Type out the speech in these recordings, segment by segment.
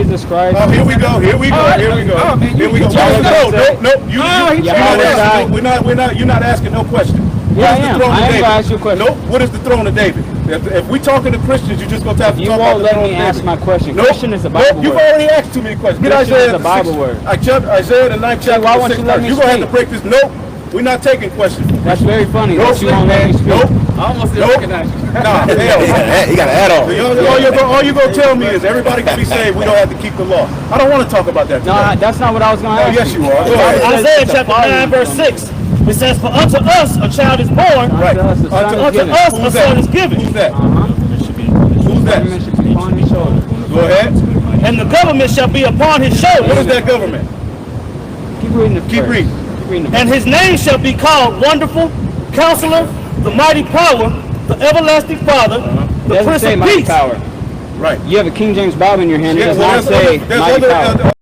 Jesus Christ. Oh, here we go. Here we go. Here we go. Here we go. No. We're not. You're not asking no question. Yeah, I am. I am gonna ask you a question. Nope. What is the throne of David? If we talking to Christians, you just gonna have to talk about the throne of David. You won't let me ask my question. Christian is a Bible word. You've already asked too many questions. Get Christian is a Bible word. Isaiah the 9th chapter. Why won't you let me speak? You're gonna have to break this. Nope. We're not taking questions. That's very funny that you won't let me speak. Nope. I almost didn't recognize you. Nah, hell. He got an add-on. All you're going to tell me is everybody can be saved. We don't have to keep the law. I don't want to talk about that today. No, that's not what I was going to ask. Yes, you are. Go ahead. Isaiah chapter 9, verse 6. It says, for unto us a child is born. Right. Unto us a son is given. Who's that? Who's that? Go ahead. And the government shall be upon his shoulders. What is that government? Keep reading the Keep reading. And his name shall be called Wonderful, Counselor, the Mighty Power, the Everlasting Father, the Prince of Peace. Power. Right. You have a King James Bible in your hand. It does well, not say mighty power.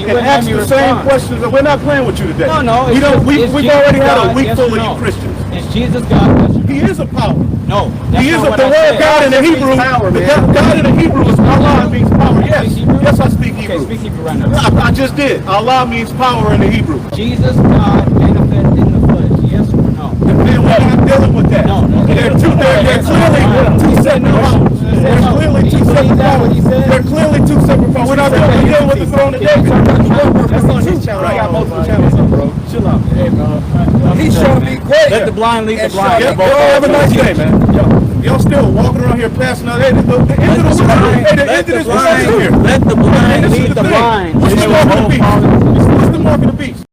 And ask the same questions. We're not playing with you today. No. We've already had a week full of you Christians. Is Jesus God? He is a power. No. He is the word God in the Hebrew. God in the Hebrew is Allah means power. Yes, I speak Hebrew. Okay, speak Hebrew right now. I just did. Allah means power in the Hebrew. Jesus God manifest in the flesh. Yes or no? Then we're not dealing with that. No. They're clearly two separate powers. They're clearly two separate powers. They're clearly two separate powers. We're not dealing with the throne of David. That's on his channel. I got multiple channels up, bro. Chill out. Hey, bro. He's trying to be quick. Let the blind lead the blind. Y'all have a nice day, man. Y'all still walking around here passing out. Hey, the end of this world is here. Let the blind lead the blind. What's the mark of the beast? What's the mark of the beast?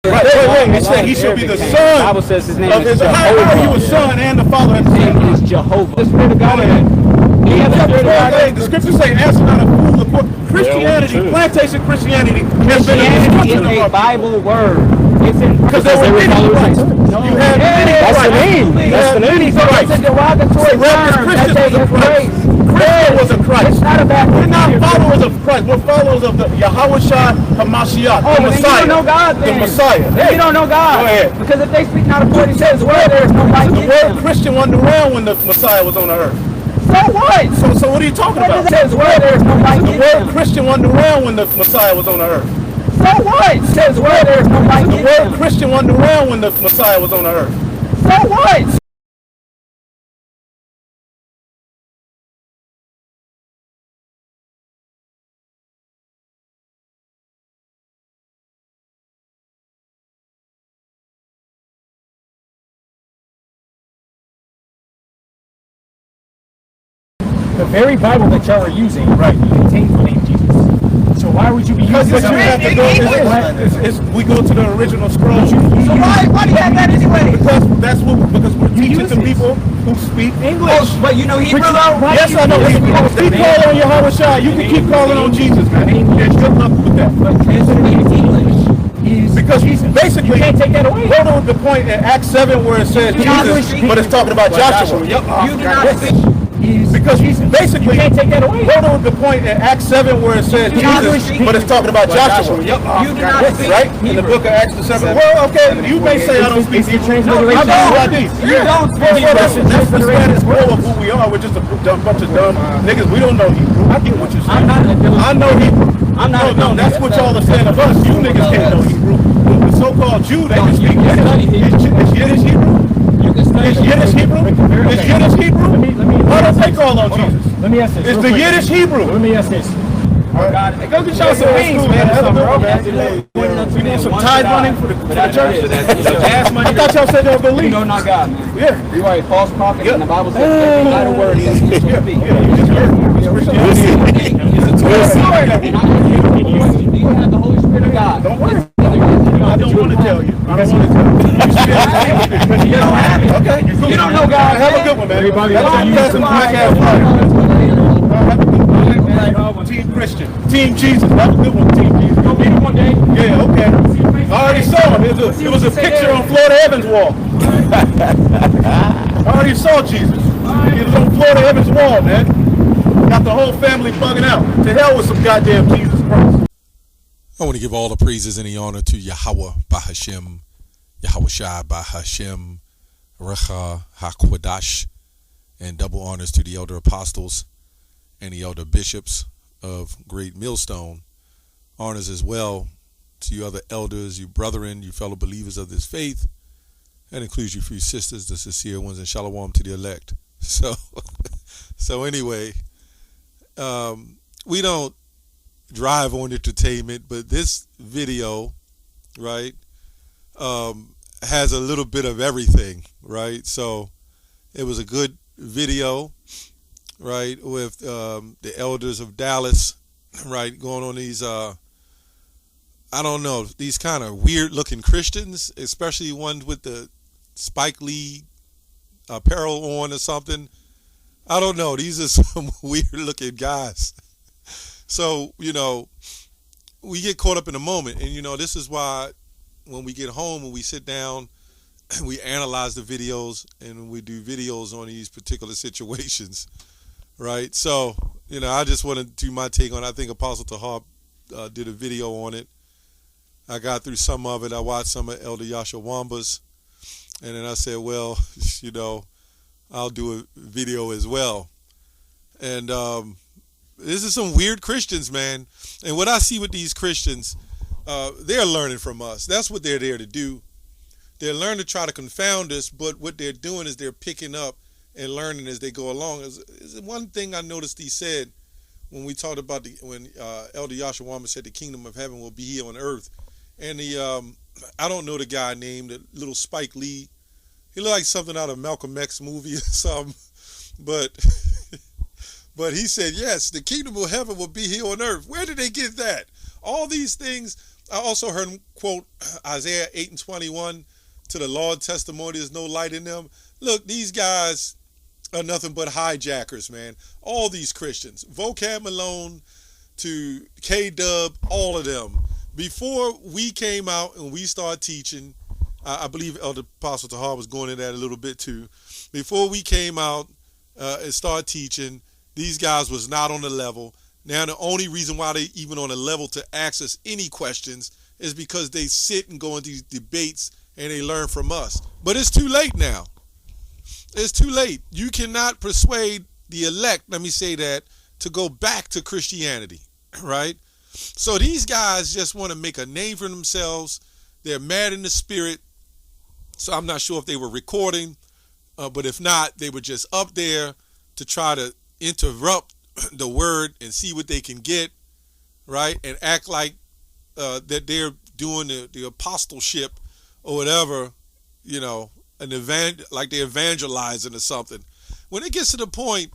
Right, wait. It said he shall be the son. The Bible says his name is Jehovah. How are you a son and the father at the same time? His name is Jehovah. The Spirit of God. The scriptures say, ask not a fool the poor. Christianity, plantation Christianity has been Christianity is a Bible word. It's in because there were many Christs. You had that's the name. That's the name. It's a derogatory term. Christ was a Christ. It's not about. We're not followers of Christ. We're followers of the Yahweh HaMashiach, the Messiah. You don't know God then. The Messiah. Hey, you don't know God. Go ahead. Because if they speak not according to his word, there is no light in them. The word Christian wasn't around when the Messiah was on the earth. So what? So what are you talking about? Says where there is no light in the word Christian wasn't around when the Messiah was on the earth. So what? Says where there is no light in the word Christian wasn't around when the Messiah was on the earth. So what? The very Bible that y'all are using, right, contains the name Jesus. So why would you be using we go to the original scroll. So why do you have that anyway? Because we're teaching to people who speak English. Oh, but you know Hebrew though? Yes, I know. Keep calling on Yahweh Shai. You can keep calling on Jesus, man. There's good luck with that. But translating it to English is because Jesus. Basically, you can't take that away. Go to the point in Acts 7 where it says Jesus, but it's talking about Joshua. You do not speak. Because basically, you can't take that away. Go to the point in Acts 7 where it says Jesus, but it's talking about Joshua. You do not speak. Right? In the book of Acts 7. Well, okay, you may say I don't speak Hebrew. I don't. You don't speak. That's the status quo of who we are. We're just a bunch of dumb niggas. We don't know Hebrew. I get what you're saying. I know Hebrew. No, that's what y'all are saying of us. You niggas can't know Hebrew. The so-called Jew, they can speak Yiddish. Is Yiddish Hebrew? Is Yiddish Hebrew? Is Yiddish Hebrew? Why don't they call on Jesus? Let me ask this. Is the Yiddish Hebrew? Let me ask this. Go get y'all some wings, man. You need some tithe money for the church? Gas money. I thought y'all said y'all believe. You know not God, man. Yeah. You are a false prophet, and the Bible says every idle word is you should speak. Do you have the Holy Spirit of God? Don't worry. I don't want to tell you. I don't want to tell you. You don't have it. Okay. You don't know God. Have a good one, man. Everybody Team Christian. Team Jesus. Have a good one, Team Jesus. You'll meet him one day? Yeah, okay. I already saw him. It was a picture on Florida Evans' wall. I already saw Jesus. He was on Florida Evans' wall, man. Got the whole family bugging out. To hell with some goddamn Jesus Christ. I want to give all the praises and the honor to Yahweh Bahashem, Yahweh Shai Bahashem, Recha HaKwadash, and double honors to the elder apostles and the elder bishops of Great Millstone. Honors as well to you other elders, you brethren, you fellow believers of this faith. That includes you few sisters, the sincere ones, and shalom to the elect. So anyway, we don't drive on entertainment, but this video, right, has a little bit of everything, right? So it was a good video, right, with the elders of Dallas, right, going on these, I don't know, these kind of weird looking Christians, especially ones with the Spike Lee apparel on or something. I don't know. These are some weird looking guys. So, you know, we get caught up in the moment. And, you know, this is why when we get home and we sit down, we analyze the videos and we do videos on these particular situations, right? So, you know, I just want to do my take on it. I think Apostle Tahab did a video on it. I got through some of it. I watched some of Elder Yasha Wamba's. And then I said, well, you know, I'll do a video as well. And this is some weird Christians, man. And what I see with these Christians, they're learning from us. That's what they're there to do. They're learning to try to confound us, but what they're doing is they're picking up and learning as they go along. Is one thing I noticed he said when we talked about when Elder Yasha Wamba said the kingdom of heaven will be here on earth. And the I don't know the guy named the little Spike Lee. He looked like something out of Malcolm X movie or something. But he said, yes, the kingdom of heaven will be here on earth. Where did they get that? All these things. I also heard him quote Isaiah 8:21, to the law and testimony, there's no light in them. Look, these guys are nothing but hijackers, man. All these Christians, Vocab Malone to K-Dub, all of them. Before we came out and we started teaching, I believe Elder Apostle Tahar was going into that a little bit too. Before we came out and started teaching, these guys was not on the level. Now the only reason why they even on a level to ask us any questions is because they sit and go into these debates and they learn from us. But it's too late now. It's too late. You cannot persuade the elect, let me say that, to go back to Christianity, right? So these guys just want to make a name for themselves. They're mad in the spirit. So I'm not sure if they were recording, but if not, they were just up there to try to interrupt the word and see what they can get, right? And act like that they're doing the apostleship or whatever, you know, like they're evangelizing or something. When it gets to the point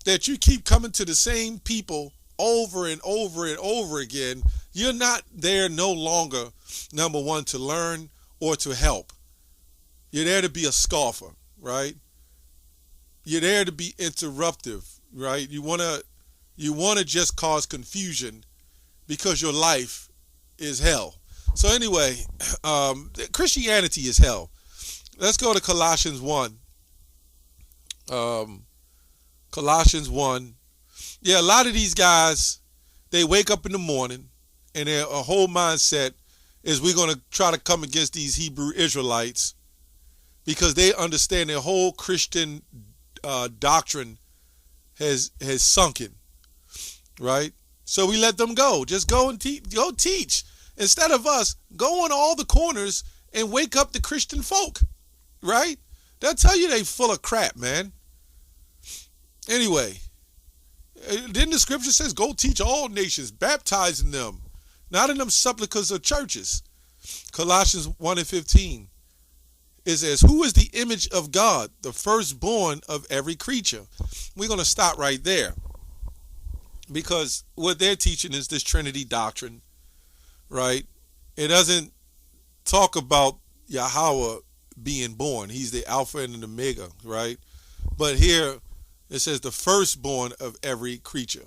that you keep coming to the same people over and over and over again, you're not there no longer, number one, to learn or to help. You're there to be a scoffer, right? You're there to be interruptive, right? You want to just cause confusion because your life is hell. So anyway, Christianity is hell. Let's go to Colossians 1. Colossians 1. Yeah, a lot of these guys, they wake up in the morning and their whole mindset is we're going to try to come against these Hebrew Israelites because they understand their whole Christian doctrine has sunken, right? So we let them go. Just go and go teach. Instead of us, go on all the corners and wake up the Christian folk, right? They'll tell you they full of crap, man. Anyway, then the scripture says, go teach all nations, baptizing them, not in them supplicas or churches. Colossians 1:15. It says, who is the image of God, the firstborn of every creature? We're going to stop right there because what they're teaching is this Trinity doctrine, right? It doesn't talk about Yahweh being born. He's the Alpha and the Omega, right? But here it says the firstborn of every creature,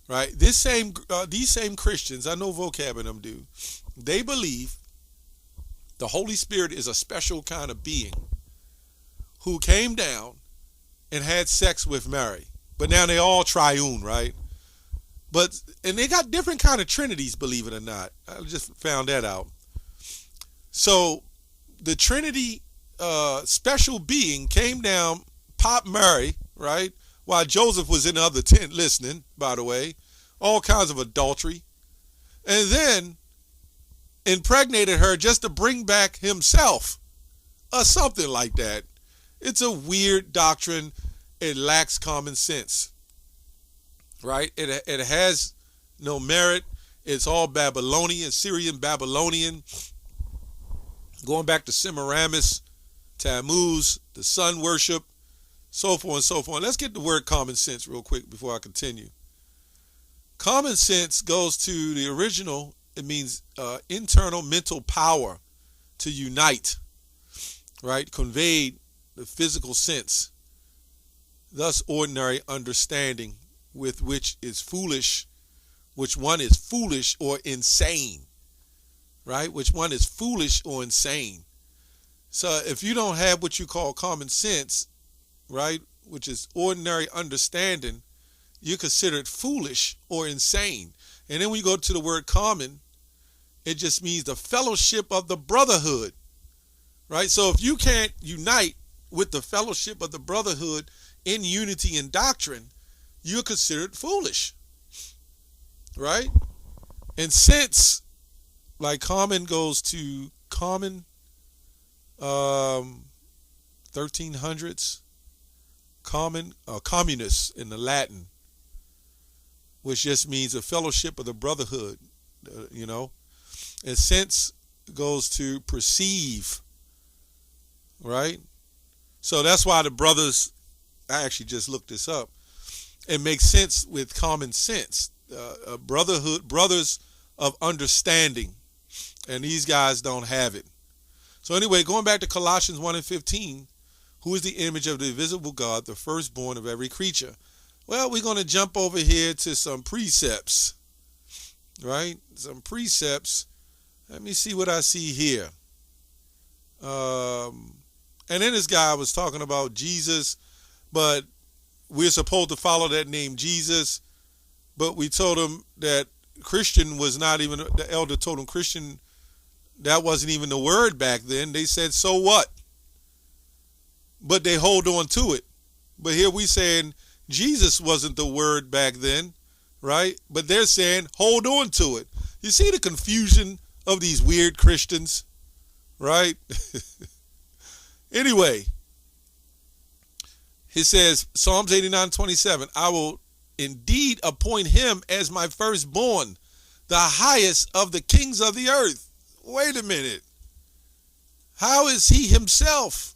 right? These same Christians, I know Vocab and them do, they believe the Holy Spirit is a special kind of being who came down and had sex with Mary. But now they all triune, right? And they got different kind of trinities, believe it or not. I just found that out. So the Trinity special being came down, Pop Mary, right? While Joseph was in the other tent listening, by the way, all kinds of adultery. And then impregnated her just to bring back himself or something like that. It's a weird doctrine. It lacks common sense, right? It has no merit. It's all Babylonian, Syrian Babylonian, going back to Semiramis, Tammuz, the sun worship, so forth and so forth. Let's get the word common sense real quick before I continue. Common sense goes to the original. It means internal mental power to unite, right? Conveyed the physical sense. Thus, ordinary understanding, with which is foolish, which one is foolish or insane, right? Which one is foolish or insane. So if you don't have what you call common sense, right, which is ordinary understanding, you're considered foolish or insane. And then when you go to the word common, it just means the fellowship of the brotherhood, right? So if you can't unite with the fellowship of the brotherhood in unity and doctrine, you're considered foolish, right? And since, like, common goes to common, 1300s, common, communist in the Latin, which just means a fellowship of the brotherhood, you know. And sense goes to perceive, right? So that's why the brothers, I actually just looked this up. It makes sense with common sense. Brotherhood, brothers of understanding. And these guys don't have it. So anyway, going back to Colossians 1:15, who is the image of the invisible God, the firstborn of every creature? Well, we're going to jump over here to some precepts, right? Some precepts. Let me see what I see here. And then this guy was talking about Jesus, but we're supposed to follow that name Jesus. But we told him that Christian was not even, the elder told him Christian, that wasn't even the word back then. They said, so what? But they hold on to it. But here we saying Jesus wasn't the word back then, right? But they're saying, hold on to it. You see the confusion of these weird Christians, right? Anyway, he says, Psalms 89:27, I will indeed appoint him as my firstborn, the highest of the kings of the earth. Wait a minute. How is he himself?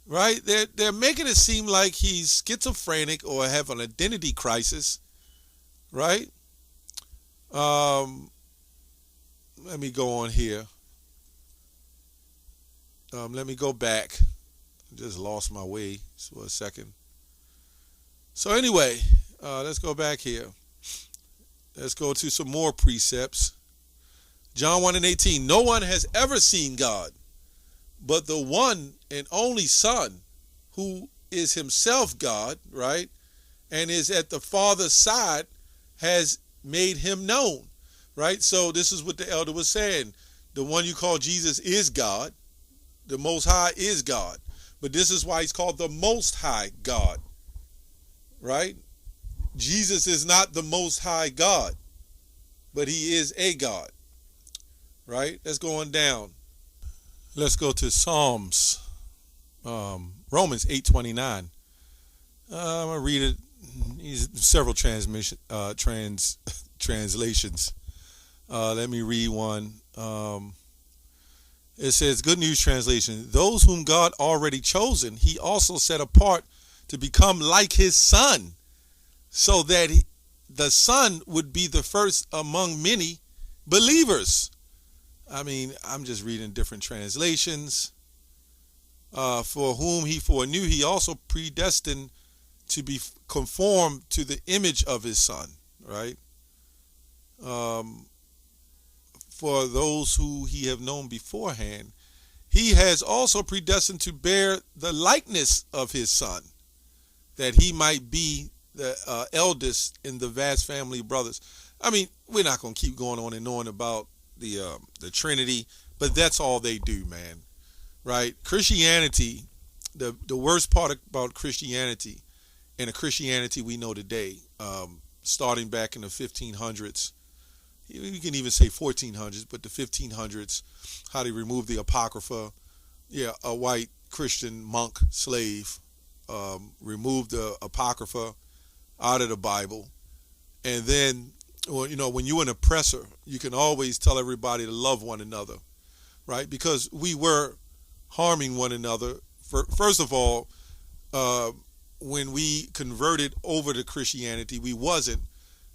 Right? They're making it seem like he's schizophrenic or have an identity crisis. Right? Let me go on here. Let me go back. I just lost my way for a second. So anyway, let's go back here. Let's go to some more precepts. John 1:18, no one has ever seen God, but the one and only Son, who is himself God, right, and is at the Father's side, has made him known, right? So this is what the elder was saying. The one you call Jesus is God. The Most High is God. But this is why he's called the Most High God, right? Jesus is not the Most High God, but he is a God, right? Let's go on down. Let's go to Psalms, Romans 8:29. I'm going to read it. Several translations. Let me read one. It says, Good News Translation, those whom God already chosen, he also set apart to become like his Son, so that the Son would be the first among many believers. I mean, I'm just reading different translations. For whom he foreknew, he also predestined to be conformed to the image of his Son, right? For those who he have known beforehand, he has also predestined to bear the likeness of his Son, that he might be the eldest in the vast family of brothers. I mean, we're not going to keep going on and on about the Trinity, but that's all they do, man, right? Christianity the worst part about Christianity, and the Christianity we know today, starting back in the 1500s, you can even say 1400s, but the 1500s, how they removed the Apocrypha. Yeah, a white Christian monk slave removed the Apocrypha out of the Bible. And then, well, when you're an oppressor, you can always tell everybody to love one another, right? Because we were harming one another. First of all, when we converted over to Christianity, we wasn't.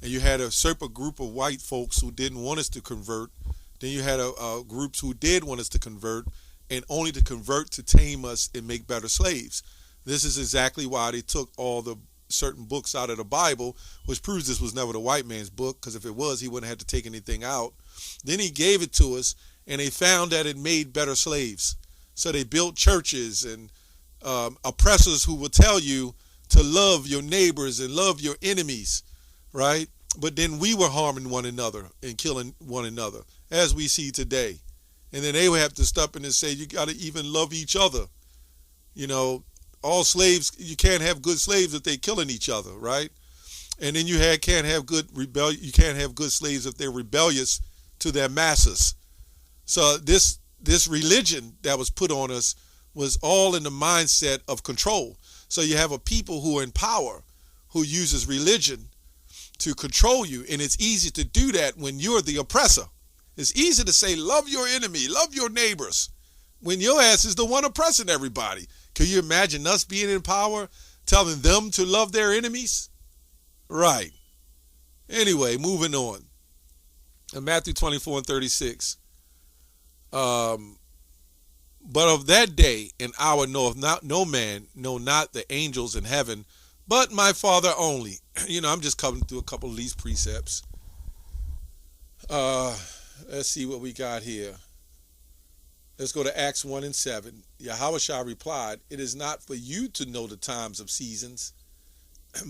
And you had a certain group of white folks who didn't want us to convert. Then you had groups who did want us to convert, and only to convert to tame us and make better slaves. This is exactly why they took all the certain books out of the Bible, which proves this was never the white man's book, because if it was, he wouldn't have to take anything out. Then he gave it to us, and they found that it made better slaves. So they built churches and oppressors who will tell you to love your neighbors and love your enemies, right? But then we were harming one another and killing one another, as we see today. And then they would have to step in and say, you got to even love each other. All slaves, you can't have good slaves if they're killing each other, right? And then you can't have good slaves if they're rebellious to their masters. So this religion that was put on us was all in the mindset of control. So you have a people who are in power, who uses religion to control you, and it's easy to do that when you're the oppressor. It's easy to say, love your enemy, love your neighbors, when your ass is the one oppressing everybody. Can you imagine us being in power, telling them to love their enemies? Right. Anyway, moving on. In Matthew 24:36. But of that day and hour knoweth not no man, no not the angels in heaven, but my Father only. I'm just coming through a couple of these precepts. Let's see what we got here. Let's go to Acts 1:7. Yahushua replied, it is not for you to know the times of seasons,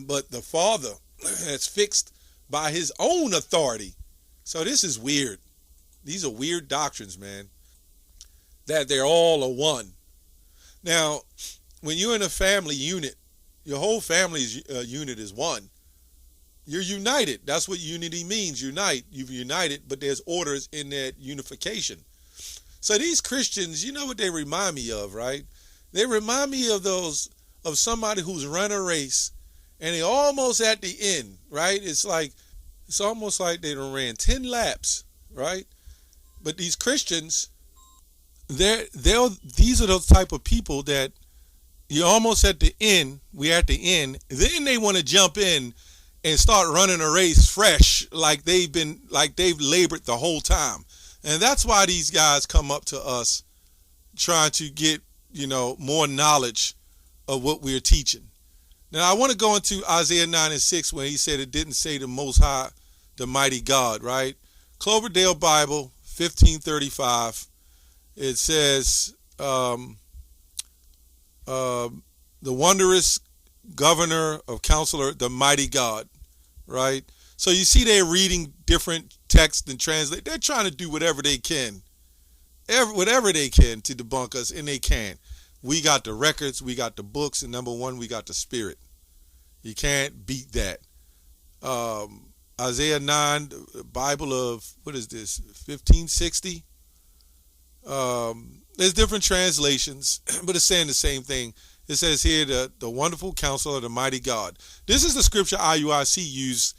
but the Father has fixed by his own authority. So this is weird. These are weird doctrines, man. That they're all a one. Now, when you're in a family unit, your whole family's unit is one. You're united. That's what unity means, unite. You've united, but there's orders in that unification. So these Christians, you know what they remind me of, right? They remind me of somebody who's run a race and they almost at the end, right? It's almost like they done ran 10 laps, right? But these Christians, these are those type of people that you're almost at the end, we're at the end, then they want to jump in and start running a race fresh, like they've labored the whole time. And that's why these guys come up to us trying to get, more knowledge of what we're teaching. Now, I want to go into Isaiah 9:6 when he said it didn't say the Most High, the mighty God, right? Cloverdale Bible, 1535. It says, the wondrous governor of counselor, the mighty God, right? So you see they're reading different texts and translate. They're trying to do whatever they can, whatever they can to debunk us, and they can. We got the records, we got the books, and number one, we got the spirit. You can't beat that. Isaiah 9, the Bible of, what is this, 1560? There's different translations, but it's saying the same thing. It says here, the wonderful counselor, the mighty God. This is the scripture IUIC used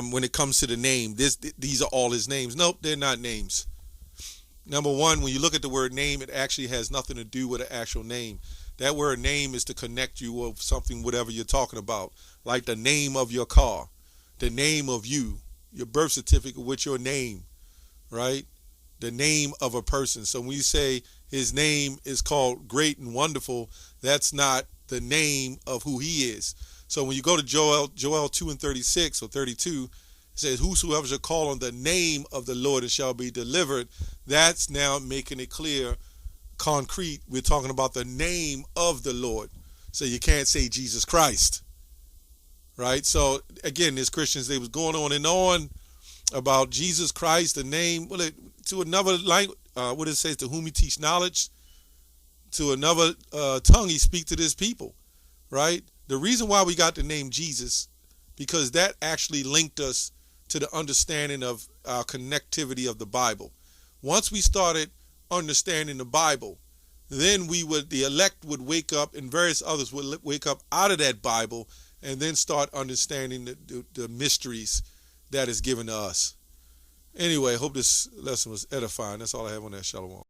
when it comes to the name. These are all his names. Nope, they're not names. Number one, when you look at the word name, it actually has nothing to do with an actual name. That word name is to connect you with something, whatever you're talking about, like the name of your car, the name of you, your birth certificate with your name, right? The name of a person. So when you say his name is called great and wonderful, that's not the name of who he is. So when you go to Joel 2:36 or 32, it says, whosoever shall call on the name of the Lord and shall be delivered. That's now making it clear, concrete. We're talking about the name of the Lord. So you can't say Jesus Christ, right? So again, there's Christians, they was going on and on about Jesus Christ, the name, to another language, what it says, to whom he teach knowledge, to another tongue he speak to this people, right? The reason why we got the name Jesus, because that actually linked us to the understanding of our connectivity of the Bible. Once we started understanding the Bible, then the elect would wake up, and various others would wake up out of that Bible and then start understanding the mysteries that is given to us. Anyway, I hope this lesson was edifying. That's all I have on that. Shalom.